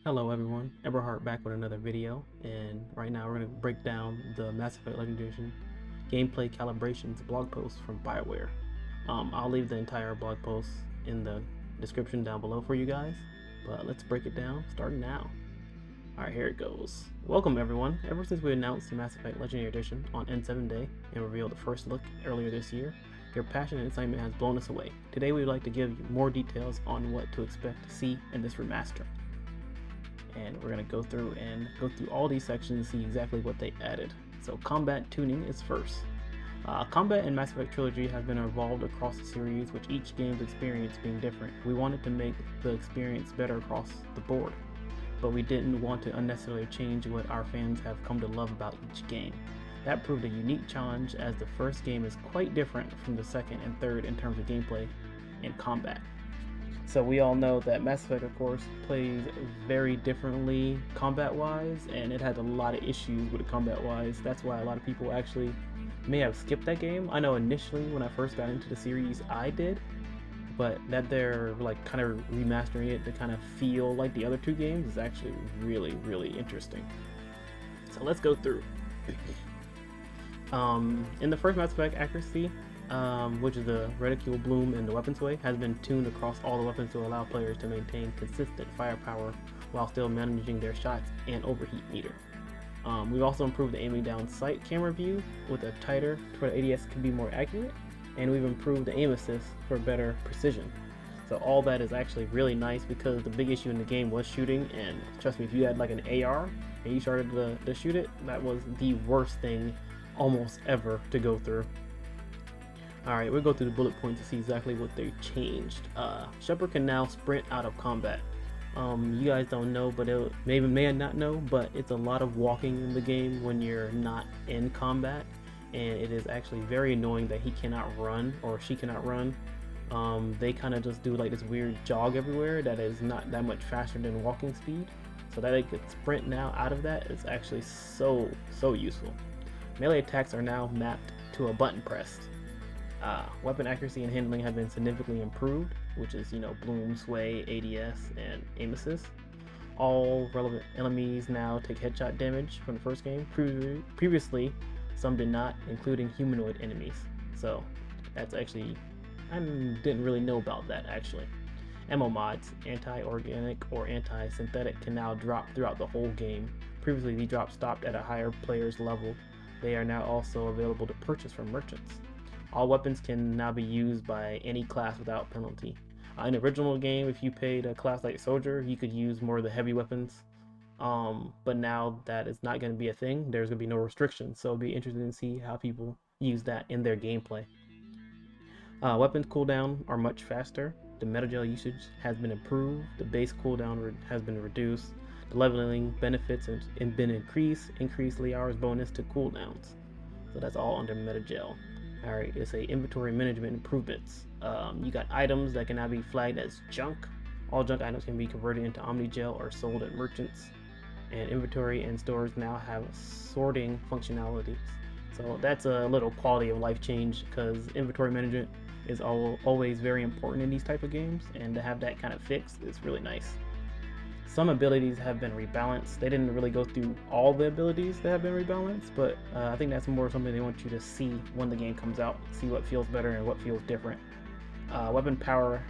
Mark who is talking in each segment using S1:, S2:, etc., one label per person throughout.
S1: Hello everyone, Ebberheart back with another video, and right now we're going to break down the Mass Effect Legendary Edition gameplay calibrations blog post from Bioware. I'll leave the entire blog post in the description down below for you guys, but let's break it down starting now. Alright, here it goes. Welcome everyone. Ever since we announced the Mass Effect Legendary Edition on N7 Day and revealed the first look earlier this year, your passion and excitement has blown us away. Today we would like to give you more details on what to expect to see in this remaster. And we're going to go through all these sections and see exactly what they added. So combat tuning is first. Combat in Mass Effect Trilogy has been evolved across the series, with each game's experience being different. We wanted to make the experience better across the board, but we didn't want to unnecessarily change what our fans have come to love about each game. That proved a unique challenge, as the first game is quite different from the second and third in terms of gameplay and combat. So we all know that Mass Effect, of course, plays very differently combat-wise, and it had a lot of issues with it combat-wise. That's why a lot of people actually may have skipped that game. I know initially when I first got into the series, I did, but that they're like kind of remastering it to kind of feel like the other two games is actually really, really interesting. So let's go through. In the first Mass Effect, accuracy, which is the reticule bloom and the weapon sway, has been tuned across all the weapons to allow players to maintain consistent firepower while still managing their shots and overheat meter. We've also improved the aiming down sight camera view with a tighter to where the ADS can be more accurate, and we've improved the aim assist for better precision. So all that is actually really nice, because the big issue in the game was shooting, and trust me, if you had like an AR and you started to shoot it, that was the worst thing almost ever to go through. Alright, we'll go through the bullet points to see exactly what they changed. Shepard can now sprint out of combat. You guys don't know, but it may not know, but it's a lot of walking in the game when you're not in combat, and it is actually very annoying that he cannot run, or she cannot run. They kind of just do like this weird jog everywhere that is not that much faster than walking speed. So that they could sprint now out of that is actually so useful. Melee attacks are now mapped to a button press. Weapon accuracy and handling have been significantly improved, which is, bloom, sway, ADS, and aim assist. All relevant enemies now take headshot damage from the first game. Previously, some did not, including humanoid enemies. So that's actually, I didn't really know about that actually. Ammo mods, anti-organic or anti-synthetic, can now drop throughout the whole game. Previously, these drops stopped at a higher player's level. They are now also available to purchase from merchants. All weapons can now be used by any class without penalty. In the original game, if you paid a class like Soldier, you could use more of the heavy weapons. But now that is not going to be a thing. There's going to be no restrictions, so it'll be interesting to see how people use that in their gameplay. Weapons cooldown are much faster. The metagel usage has been improved. The base cooldown has been reduced. The leveling benefits have been increased Liar's bonus to cooldowns. So that's all under metagel. Alright, it's a inventory management improvements. You got items that can now be flagged as junk. All junk items can be converted into Omnigel or sold at merchants. And inventory and stores now have sorting functionalities. So that's a little quality of life change, because inventory management is always very important in these type of games, and to have that kind of fixed is really nice. Some abilities have been rebalanced. They didn't really go through all the abilities that have been rebalanced, but I think that's more something they want you to see when the game comes out, see what feels better and what feels different. Weapon power,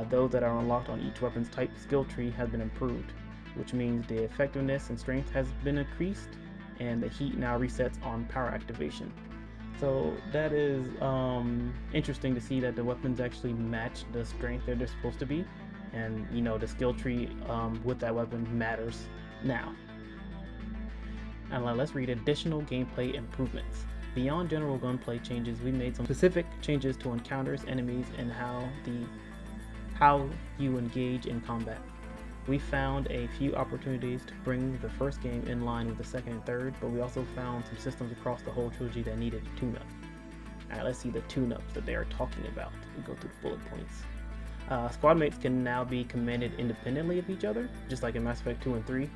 S1: those that are unlocked on each weapon's type skill tree, has been improved, which means the effectiveness and strength has been increased, and the heat now resets on power activation. So that is interesting to see that the weapons actually match the strength that they're supposed to be. And the skill tree with that weapon matters now. And let's read additional gameplay improvements. Beyond general gunplay changes, we made some specific changes to encounters, enemies, and how you engage in combat. We found a few opportunities to bring the first game in line with the second and third, but we also found some systems across the whole trilogy that needed a tune-up. Alright, let's see the tune-ups that they are talking about. We go through the bullet points. Squad mates can now be commanded independently of each other, just like in Mass Effect 2 and 3.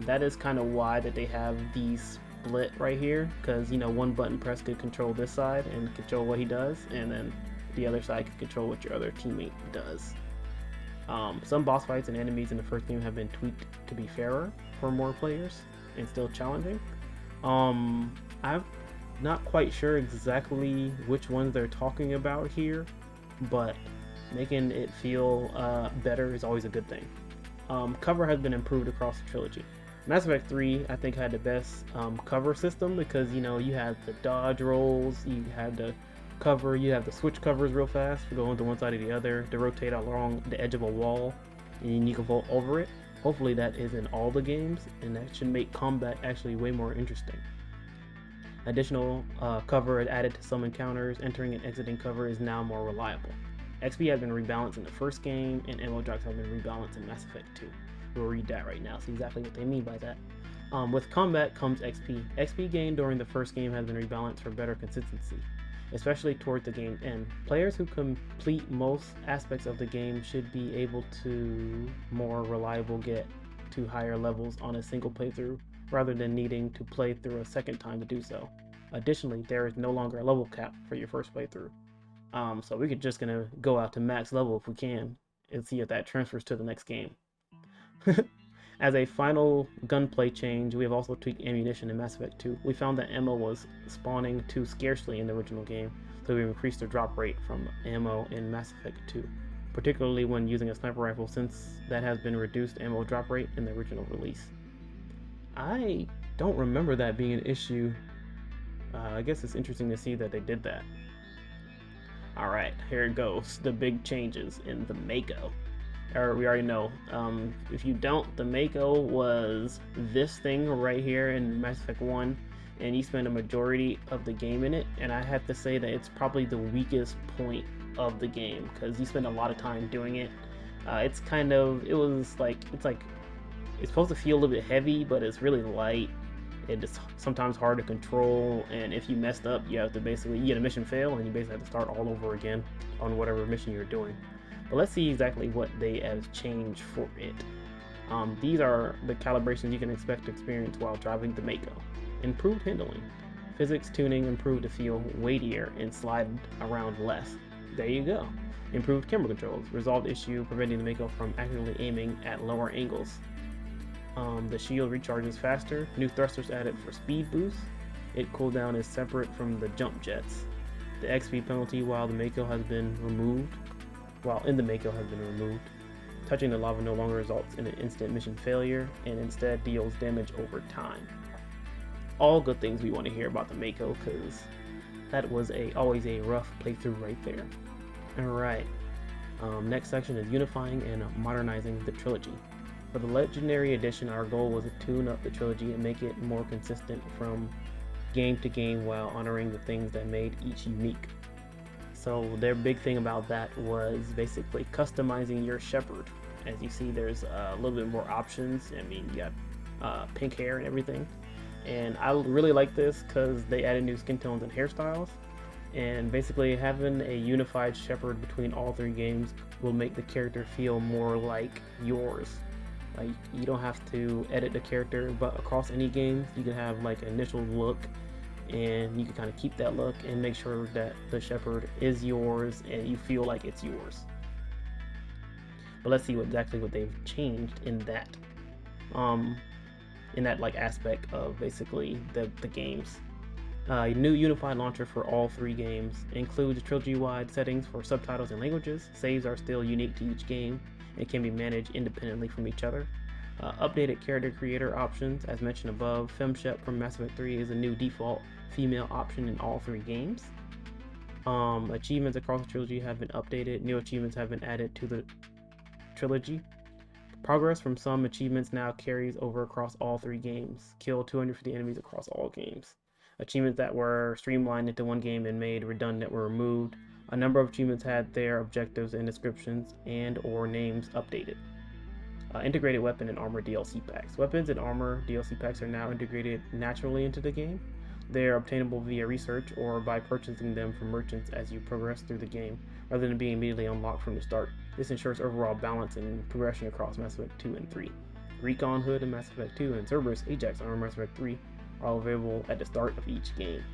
S1: That is kind of why that they have these split right here, because one button press could control this side and control what he does, and then the other side could control what your other teammate does. Some boss fights and enemies in the first game have been tweaked to be fairer for more players and still challenging. I'm not quite sure exactly which ones they're talking about here, but making it feel better is always a good thing. Cover has been improved across the trilogy. Mass Effect 3, I think, had the best cover system because, you know, you had the dodge rolls, you had the cover, you have the switch covers real fast for going to one side or the other to rotate along the edge of a wall, and you can vault over it. Hopefully that is in all the games, and that should make combat actually way more interesting. Additional cover added to some encounters. Entering and exiting cover is now more reliable. XP has been rebalanced in the first game, and ammo drops have been rebalanced in Mass Effect 2. We'll read that right now, see exactly what they mean by that. With combat comes XP. XP gained during the first game has been rebalanced for better consistency, especially towards the game end. Players who complete most aspects of the game should be able to more reliable get to higher levels on a single playthrough rather than needing to play through a second time to do so. Additionally, there is no longer a level cap for your first playthrough. So we're just gonna go out to max level if we can and see if that transfers to the next game. As a final gunplay change, we have also tweaked ammunition in Mass Effect 2. We found that ammo was spawning too scarcely in the original game, so we've increased the drop rate from ammo in Mass Effect 2, particularly when using a sniper rifle, since that has been reduced ammo drop rate in the original release. I don't remember that being an issue. I guess it's interesting to see that they did that. Alright, here it goes. The big changes in the Mako. We already know. If you don't, the Mako was this thing right here in Mass Effect 1, and you spend a majority of the game in it, and I have to say that it's probably the weakest point of the game, because you spend a lot of time doing it. It's supposed to feel a little bit heavy, but it's really light. It's sometimes hard to control, and if you messed up, you have to you get a mission fail, and you basically have to start all over again on whatever mission you're doing. But let's see exactly what they have changed for it. These are the calibrations you can expect to experience while driving the Mako. Improved handling. Physics tuning improved to feel weightier and slide around less. There you go. Improved camera controls. Resolved issue preventing the Mako from accurately aiming at lower angles. The shield recharges faster. New thrusters added for speed boost. Its cooldown is separate from the jump jets. The XP penalty while in the Mako has been removed. Touching the lava no longer results in an instant mission failure and instead deals damage over time. All good things we want to hear about the Mako, because that was always a rough playthrough right there. Alright, next section is unifying and modernizing the trilogy. For the Legendary Edition, our goal was to tune up the trilogy and make it more consistent from game to game while honoring the things that made each unique. So their big thing about that was basically customizing your Shepard. As you see, there's a little bit more options. I mean, you got pink hair and everything. And I really like this because they added new skin tones and hairstyles. And basically having a unified Shepard between all three games will make the character feel more like yours. Like, you don't have to edit the character, but across any game, you can have like an initial look, and you can kind of keep that look and make sure that the Shepard is yours and you feel like it's yours. But let's see exactly what they've changed in that like aspect of basically the games. A new unified launcher for all three games includes trilogy-wide settings for subtitles and languages. Saves are still unique to each game and can be managed independently from each other. Updated character creator options, as mentioned above. FemShep from Mass Effect 3 is a new default female option in all three games. Achievements across the trilogy have been updated. New achievements have been added to the trilogy. Progress from some achievements now carries over across all three games. Kill 250 enemies across all games. Achievements that were streamlined into one game and made redundant were removed. A number of achievements had their objectives and descriptions and or names updated. Integrated weapon and armor DLC packs. Weapons and armor DLC packs are now integrated naturally into the game. They are obtainable via research or by purchasing them from merchants as you progress through the game, rather than being immediately unlocked from the start. This ensures overall balance and progression across Mass Effect 2 and 3. Recon Hood in Mass Effect 2 and Cerberus Ajax armor in Mass Effect 3 are all available at the start of each game.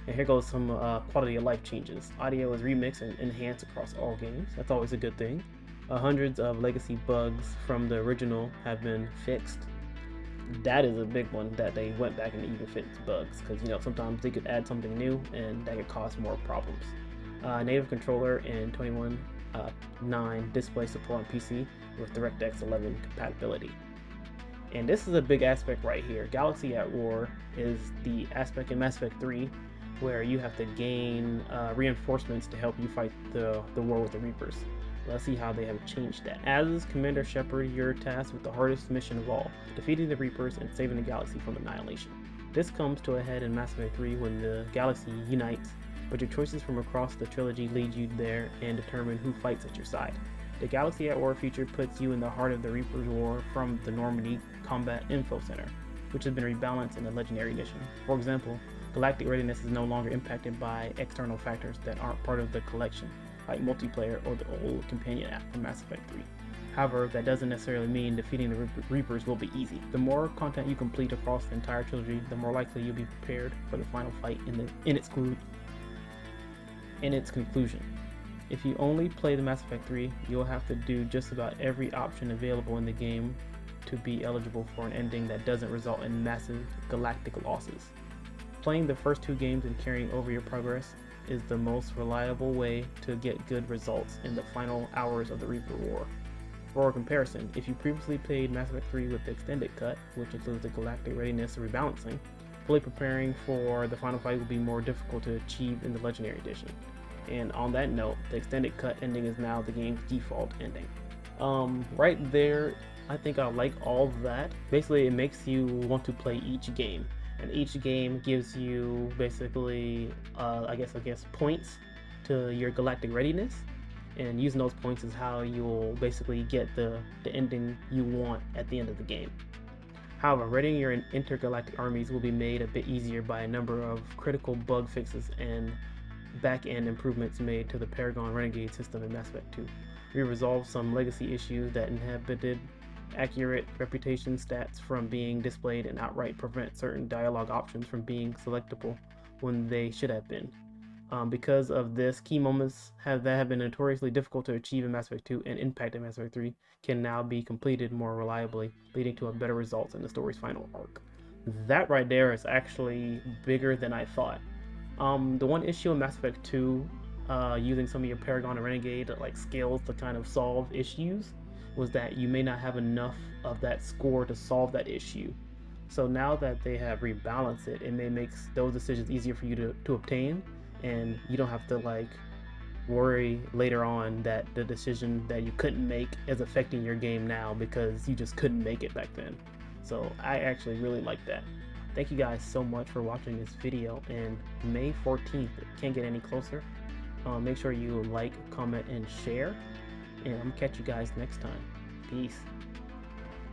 S1: And here goes some quality of life changes. Audio is remixed and enhanced across all games. That's always a good thing. Hundreds of legacy bugs from the original have been fixed. That is a big one that they went back and even fixed bugs, because sometimes they could add something new and that could cause more problems. Native controller in 21.9 display support on PC with DirectX 11 compatibility. And this is a big aspect right here. Galaxy at War is the aspect in Mass Effect 3 where you have to gain reinforcements to help you fight the war with the Reapers. Let's see how they have changed that. As Commander Shepard, you're tasked with the hardest mission of all, defeating the Reapers and saving the galaxy from annihilation. This comes to a head in Mass Effect 3 when the galaxy unites, but your choices from across the trilogy lead you there and determine who fights at your side. The Galaxy at War feature puts you in the heart of the Reaper's War from the Normandy Combat Info Center, which has been rebalanced in the Legendary Edition. For example, galactic readiness is no longer impacted by external factors that aren't part of the collection, like multiplayer or the old companion app from Mass Effect 3. However, that doesn't necessarily mean defeating the Reapers will be easy. The more content you complete across the entire trilogy, the more likely you'll be prepared for the final fight in its conclusion. If you only play the Mass Effect 3, you'll have to do just about every option available in the game to be eligible for an ending that doesn't result in massive galactic losses. Playing the first 2 games and carrying over your progress is the most reliable way to get good results in the final hours of the Reaper War. For comparison, if you previously played Mass Effect 3 with the extended cut, which includes the galactic readiness rebalancing, fully preparing for the final fight will be more difficult to achieve in the Legendary Edition. And on that note, the extended cut ending is now the game's default ending. Right there, I think I like all of that. Basically, it makes you want to play each game, and each game gives you basically, I guess points to your galactic readiness, and using those points is how you'll basically get the ending you want at the end of the game. However, readying your intergalactic armies will be made a bit easier by a number of critical bug fixes and back-end improvements made to the Paragon Renegade system in Mass Effect 2. We resolved some legacy issues that inhibited accurate reputation stats from being displayed and outright prevent certain dialogue options from being selectable when they should have been. Because of this, key moments that have been notoriously difficult to achieve in Mass Effect 2 and impact in Mass Effect 3 can now be completed more reliably, leading to a better results in the story's final arc. That right there is actually bigger than I thought. The one issue in Mass Effect 2, using some of your Paragon and Renegade skills to kind of solve issues, was that you may not have enough of that score to solve that issue. So now that they have rebalanced it, it may make those decisions easier for you to obtain, and you don't have to worry later on that the decision that you couldn't make is affecting your game now because you just couldn't make it back then. So I actually really like that. Thank you guys so much for watching this video, and May 14th, it can't get any closer. Make sure you like, comment, and share, and I'm gonna catch you guys next time. Peace.